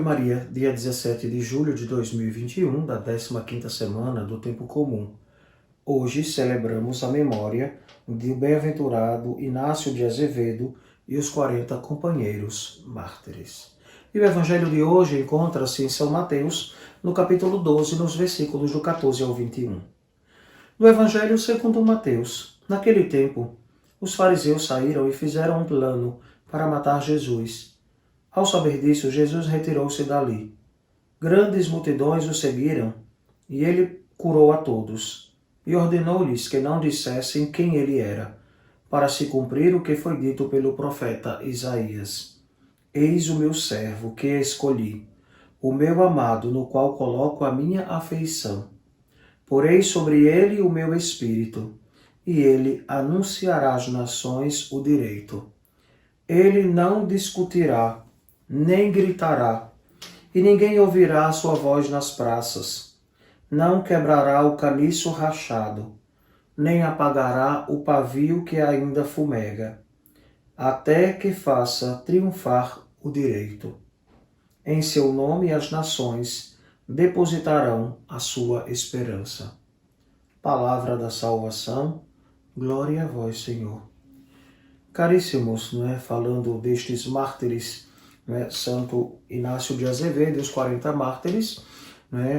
Salve Maria, dia 17 de julho de 2021, da 15ª semana do Tempo Comum. Hoje celebramos a memória do bem-aventurado Inácio de Azevedo e os 40 companheiros mártires. E o evangelho de hoje encontra-se em São Mateus, no capítulo 12, nos versículos do 14 ao 21. No evangelho segundo Mateus, naquele tempo, os fariseus saíram e fizeram um plano para matar Jesus. Ao saber disso, Jesus retirou-se dali. Grandes multidões o seguiram, e ele curou a todos, e ordenou-lhes que não dissessem quem ele era, para se cumprir o que foi dito pelo profeta Isaías. Eis o meu servo, que escolhi, o meu amado, no qual coloco a minha afeição. Porei sobre ele o meu espírito, e ele anunciará às nações o direito. Ele não discutirá, nem gritará, e ninguém ouvirá a sua voz nas praças. Não quebrará o caniço rachado, nem apagará o pavio que ainda fumega, até que faça triunfar o direito. Em seu nome as nações depositarão a sua esperança. Palavra da salvação, glória a vós, Senhor. Caríssimos, falando destes mártires, Santo Inácio de Azevedo e os 40 mártires,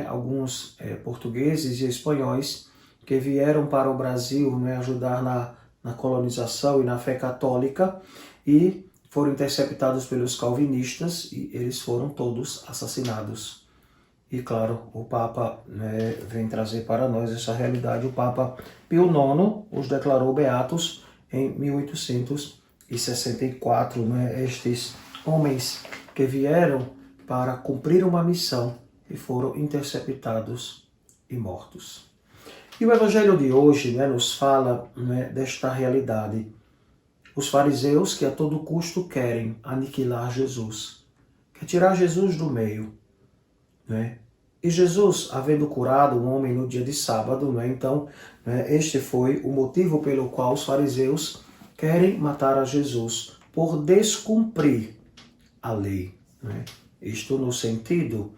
alguns portugueses e espanhóis que vieram para o Brasil ajudar na colonização e na fé católica e foram interceptados pelos calvinistas e eles foram todos assassinados. E claro, o Papa vem trazer para nós essa realidade. O Papa Pio IX os declarou beatos em 1864, estes homens que vieram para cumprir uma missão e foram interceptados e mortos. E o evangelho de hoje nos fala desta realidade. Os fariseus que a todo custo querem aniquilar Jesus, quer tirar Jesus do meio. E Jesus, havendo curado um homem no dia de sábado, então este foi o motivo pelo qual os fariseus querem matar a Jesus, por descumprir a lei. Isto no sentido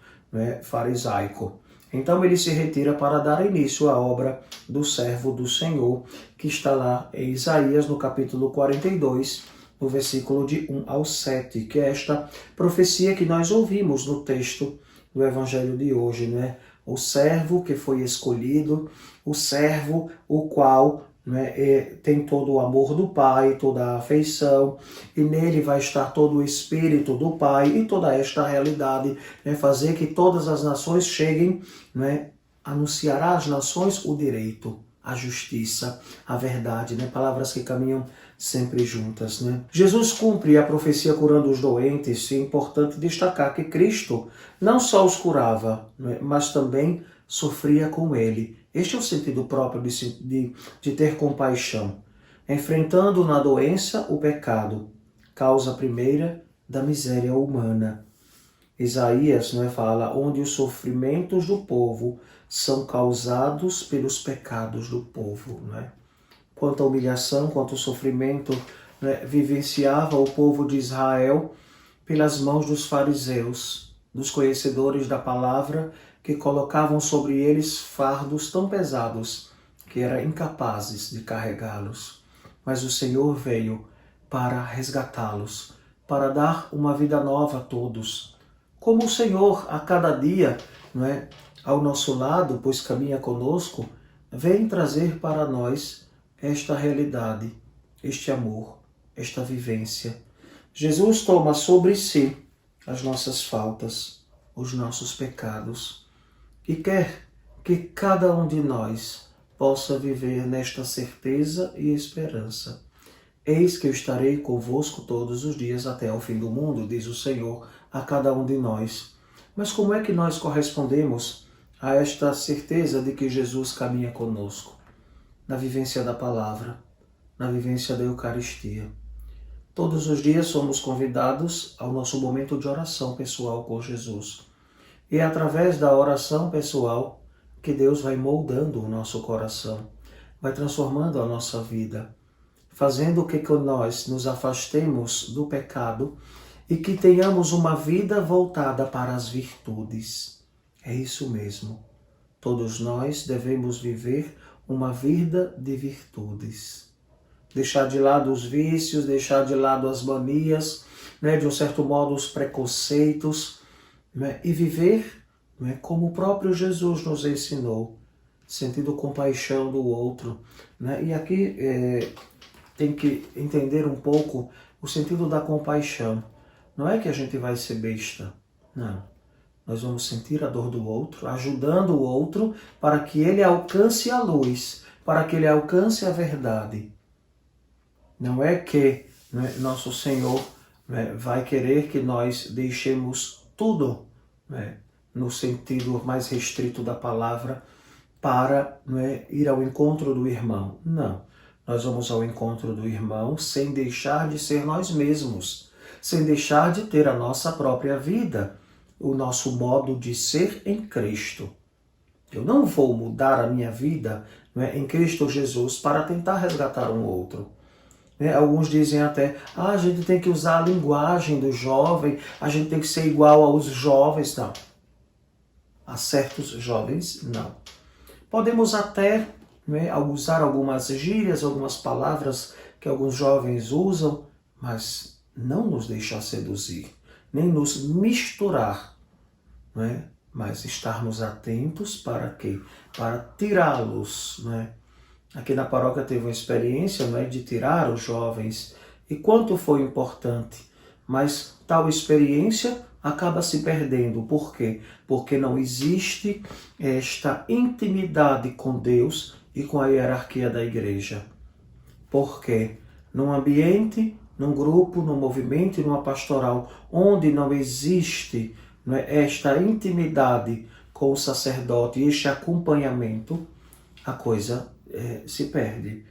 farisaico. Então ele se retira para dar início à obra do servo do Senhor, que está lá em Isaías, no capítulo 42, no versículo de 1 ao 7, que é esta profecia que nós ouvimos no texto do evangelho de hoje, O servo que foi escolhido, o servo o qual tem todo o amor do Pai, toda a afeição, e nele vai estar todo o Espírito do Pai e toda esta realidade, fazer que todas as nações cheguem, anunciará às nações o direito, a justiça, a verdade, palavras que caminham sempre juntas. Jesus cumpre a profecia curando os doentes, e é importante destacar que Cristo não só os curava, mas também sofria com ele. Este é o sentido próprio de ter compaixão, enfrentando na doença o pecado, causa primeira da miséria humana. Isaías fala onde os sofrimentos do povo são causados pelos pecados do povo. Quanto à humilhação, quanto ao sofrimento, vivenciava o povo de Israel pelas mãos dos fariseus, dos conhecedores da palavra, que colocavam sobre eles fardos tão pesados que eram incapazes de carregá-los. Mas o Senhor veio para resgatá-los, para dar uma vida nova a todos. Como o Senhor, a cada dia, ao nosso lado, pois caminha conosco, vem trazer para nós esta realidade, este amor, esta vivência. Jesus toma sobre si as nossas faltas, os nossos pecados, e quer que cada um de nós possa viver nesta certeza e esperança. Eis que eu estarei convosco todos os dias até ao fim do mundo, diz o Senhor a cada um de nós. Mas como é que nós correspondemos a esta certeza de que Jesus caminha conosco? Na vivência da palavra, na vivência da Eucaristia. Todos os dias somos convidados ao nosso momento de oração pessoal com Jesus. E é através da oração pessoal que Deus vai moldando o nosso coração, vai transformando a nossa vida, fazendo com que nós nos afastemos do pecado e que tenhamos uma vida voltada para as virtudes. É isso mesmo. Todos nós devemos viver uma vida de virtudes. Deixar de lado os vícios, deixar de lado as manias, né, de um certo modo os preconceitos, né, e viver, né, como o próprio Jesus nos ensinou, sentindo compaixão do outro. Né? E aqui tem que entender um pouco o sentido da compaixão. Não é que a gente vai ser besta, não. Nós vamos sentir a dor do outro, ajudando o outro para que ele alcance a luz, para que ele alcance a verdade. Não é que nosso Senhor vai querer que nós deixemos tudo, no sentido mais restrito da palavra, para ir ao encontro do irmão. Não. Nós vamos ao encontro do irmão sem deixar de ser nós mesmos, sem deixar de ter a nossa própria vida, o nosso modo de ser em Cristo. Eu não vou mudar a minha vida em Cristo Jesus para tentar resgatar um outro. Alguns dizem até, a gente tem que usar a linguagem do jovem, a gente tem que ser igual aos jovens. Não. A certos jovens, não. Podemos até usar algumas gírias, algumas palavras que alguns jovens usam, mas não nos deixar seduzir, nem nos misturar, mas estarmos atentos para quê? Para tirá-los. Aqui na paróquia teve uma experiência de tirar os jovens, e quanto foi importante, mas tal experiência acaba se perdendo. Por quê? Porque não existe esta intimidade com Deus e com a hierarquia da igreja. Porque num ambiente, num grupo, num movimento, numa pastoral, onde não existe esta intimidade com o sacerdote e este acompanhamento, a coisa se perde.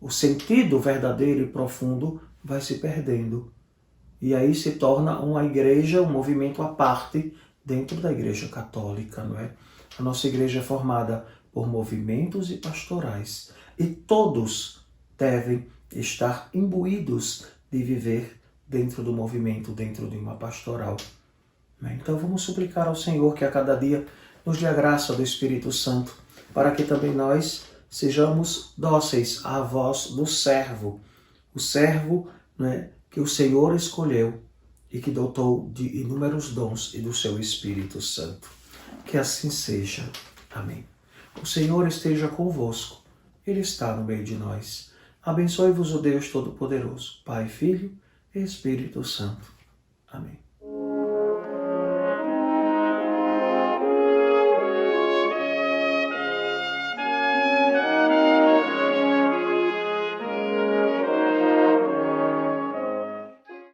O sentido verdadeiro e profundo vai se perdendo. E aí se torna uma igreja, um movimento à parte dentro da igreja católica. A nossa igreja é formada por movimentos e pastorais. E todos devem estar imbuídos de viver dentro do movimento, dentro de uma pastoral. Então vamos suplicar ao Senhor que a cada dia nos dê a graça do Espírito Santo, para que também nós sejamos dóceis à voz do servo. O servo que o Senhor escolheu e que dotou de inúmeros dons e do seu Espírito Santo. Que assim seja. Amém. O Senhor esteja convosco. Ele está no meio de nós. Abençoe-vos o Deus Todo-Poderoso, Pai, Filho e Espírito Santo. Amém.